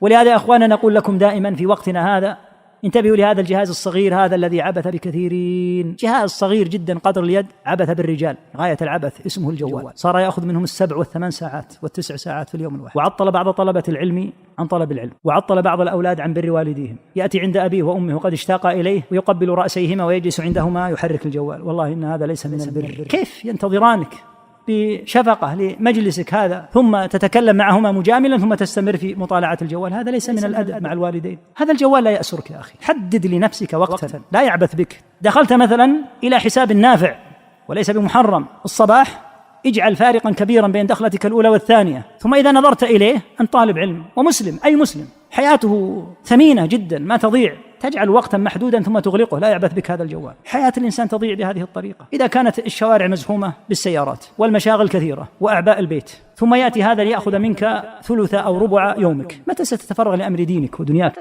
ولهذا يا أخوانا نقول لكم دائما في وقتنا هذا انتبهوا لهذا الجهاز الصغير هذا الذي عبث بكثيرين. جهاز صغير جدا قدر اليد عبث بالرجال غاية العبث، اسمه الجوال. صار يأخذ منهم 7 و8 ساعات و9 ساعات في اليوم الواحد، وعطل بعض طلبة العلم عن طلب العلم، وعطل بعض الأولاد عن بر والديهم. يأتي عند أبيه وأمه قد اشتاق إليه ويقبل رأسيهما ويجلس عندهما يحرك الجوال. والله إن هذا ليس من البر. كيف ينتظرانك بشفقة لمجلسك هذا ثم تتكلم معهما مجاملا ثم تستمر في مطالعة الجوال؟ هذا ليس من الأدب مع الوالدين. هذا الجوال لا يأسرك يا أخي، حدد لنفسك وقتا لا يعبث بك. دخلت مثلا إلى حساب نافع وليس بمحرم الصباح، اجعل فارقا كبيرا بين دخلتك الأولى والثانية. ثم إذا نظرت إليه أن طالب علم ومسلم، أي مسلم حياته ثمينة جدا ما تضيع، تجعل وقتا محدودا ثم تغلقه، لا يعبث بك هذا الجوال. حياة الإنسان تضيع بهذه الطريقة. إذا كانت الشوارع مزحومة بالسيارات والمشاغل كثيرة وأعباء البيت، ثم يأتي هذا ليأخذ منك ثلث أو ربع يومك، متى ستتفرغ لأمر دينك ودنياك؟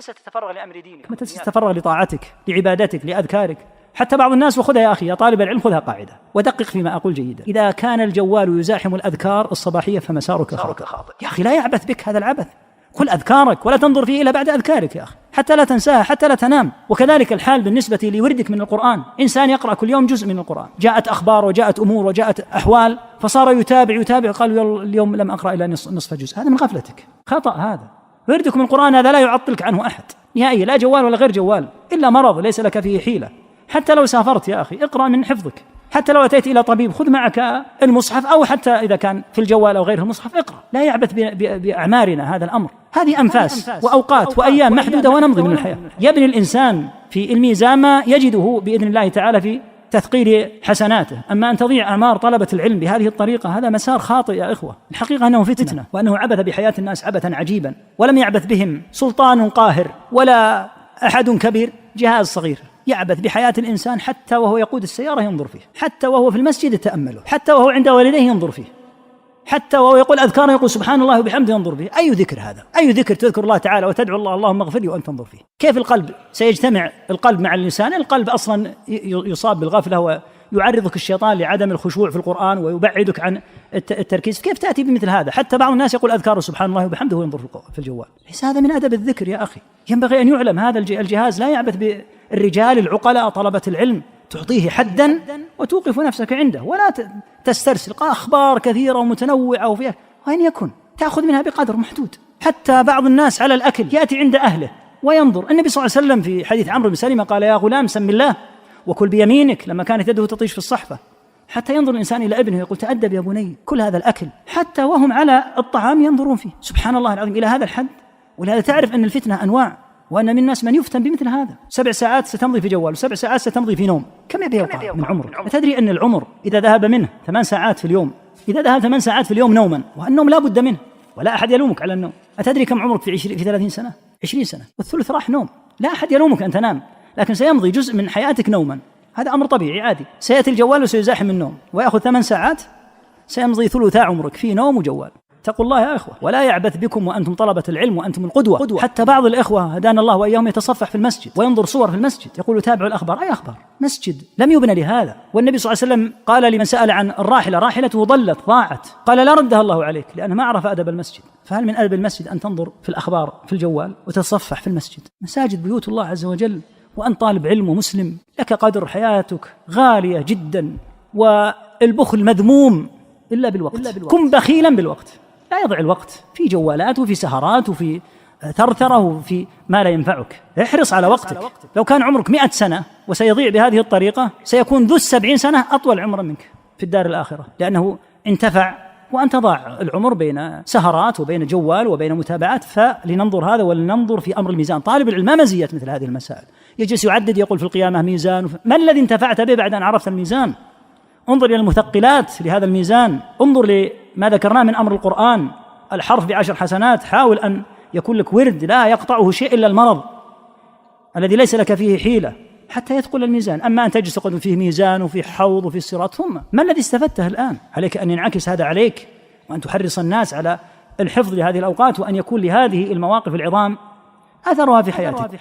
متى ستتفرغ لطاعتك، لعبادتك، لأذكارك؟ حتى بعض الناس، وخذها يا أخي يا طالب العلم خذها قاعدة ودقق فيما أقول جيدا، إذا كان الجوال يزاحم الأذكار الصباحية فمسارك خاطئ. يا أخي لا يعبث بك هذا العبث، كل أذكارك ولا تنظر فيه إلا بعد أذكارك يا أخي، حتى لا تنساها، حتى لا تنام. وكذلك الحال بالنسبة لوردك من القرآن. إنسان يقرأ كل يوم جزء من القرآن، جاءت أخبار وجاءت أمور وجاءت أحوال فصار يتابع قال اليوم لم أقرأ إلا نصف جزء. هذا من غفلتك، خطأ. هذا وردك من القرآن هذا لا يعطلك عنه أحد نهائيا، لا جوال ولا غير جوال، إلا مرض ليس لك فيه حيلة. حتى لو سافرت يا أخي اقرأ من حفظك، حتى لو أتيت إلى طبيب خذ معك المصحف، أو حتى إذا كان في الجوال أو غير المصحف اقرأ. لا يعبث بأعمارنا هذا الأمر. هذه أنفاس وأوقات وأيام محدودة ونمضي من الحياة. يبني الإنسان في الميزان ما يجده بإذن الله تعالى في تثقيل حسناته. أما أن تضيع أعمار طلبة العلم بهذه الطريقة هذا مسار خاطئ يا إخوة. الحقيقة أنه فتنة، وأنه عبث بحياة الناس عبثا عجيبا، ولم يعبث بهم سلطان قاهر ولا أحد كبير. جهاز صغير يعبث بحياة الإنسان، حتى وهو يقود السيارة ينظر فيه، حتى وهو في المسجد يتأمله، حتى وهو عند والديه ينظر فيه، حتى وهو يقول أذكار يقول سبحان الله وبحمده ينظر فيه. أي ذكر هذا؟ أي ذكر تذكر الله تعالى وتدعو الله اللهم اغفر لي وأنت تنظر فيه؟ كيف القلب سيجتمع القلب مع اللسان؟ القلب أصلا يصاب بالغفلة ويعرضك الشيطان لعدم الخشوع في القرآن ويبعدك عن التركيز. كيف تأتي بمثل هذا؟ حتى بعض الناس يقول أذكار سبحان الله وبحمده وينظر في الجوال. ليس هذا من أدب الذكر يا أخي. ينبغي أن يعلم هذا الجهاز لا يعبث بالرجال العقلاء طلبة العلم، تعطيه حدا وتوقف نفسك عنده، ولا تسترسل أخبار كثيرة ومتنوعة وفيها وين يكون تأخذ منها بقدر محدود. حتى بعض الناس على الأكل يأتي عند أهله وينظر. النبي صلى الله عليه وسلم في حديث عمرو بن سلمة قال يا غلام سم الله وكل بيمينك، لما كانت يده تطيش في الصحفة، حتى ينظر الإنسان إلى ابنه ويقول تأدب يا بني، كل هذا الأكل، حتى وهم على الطعام ينظرون فيه. سبحان الله العظيم، إلى هذا الحد. ولهذا تعرف أن الفتنة أنواع، وأن من الناس من يفتن بمثل هذا. 7 ساعات ستمضي في جوال و7 ساعات ستمضي في نوم، كم يبقى من عمرك؟ أتدري أن العمر إذا ذهب منه 8 ساعات في اليوم، إذا ذهب 8 ساعات في اليوم نوما، والنوم لا بد منه ولا أحد يلومك على النوم. أتدري كم عمرك في 30 سنة؟ 20 سنة، والثلث راح نوم. لا أحد يلومك أن تنام، لكن سيمضي جزء من حياتك نوما. هذا أمر طبيعي عادي. سيأتي الجوال وسيزاحم النوم ويأخذ 8 ساعات، سيمضي ثلث عمرك في نوم وجوال. اتقوا الله يا إخوة، ولا يعبث بكم وأنتم طلبة العلم وأنتم القدوة. حتى بعض الإخوة هدانا الله وإياهم يتصفح في المسجد وينظر صور في المسجد، يقول تابعوا الأخبار. أي أخبار؟ مسجد لم يبنى لهذا. والنبي صلى الله عليه وسلم قال لمن سأل عن الراحلة راحلته ضلت ضاعت، قال لا ردها الله عليك لأنه ما عرف أدب المسجد. فهل من أدب المسجد أن تنظر في الأخبار في الجوال وتتصفح في المسجد؟ مساجد بيوت الله عز وجل، وأن طالب علم ومسلم لك قدر، حياتك غالية جدا، والبخل مذموم إلا بالوقت. كن بخيلا بالوقت، لا يضع الوقت في جوالات وفي سهرات وفي ثرثرة وفي ما لا ينفعك. احرص على وقتك. لو كان عمرك 100 سنة وسيضيع بهذه الطريقة، سيكون ذو 70 سنة أطول عمرا منك في الدار الآخرة، لأنه انتفع وأنت ضاع العمر بين سهرات وبين جوال وبين متابعات. فلننظر هذا ولننظر في أمر الميزان. طالب العلم ما مزية مثل هذه المسائل، يجلس يعدد يقول في القيامة ميزان، ما الذي انتفعت به بعد أن عرفت الميزان؟ انظر إلى المثقلات لهذا الميزان، انظر لما ذكرناه من أمر القرآن، الحرف ب10 حسنات. حاول أن يكون لك ورد لا يقطعه شيء إلا المرض الذي ليس لك فيه حيلة حتى يثقل الميزان. أما أن تجلس تقول فيه ميزان وفيه حوض وفيه الصراط، ثم ما الذي استفدته الآن؟ عليك أن ينعكس هذا عليك، وأن تحرص الناس على الحفظ لهذه الأوقات، وأن يكون لهذه المواقف العظام أثرها في حياتك.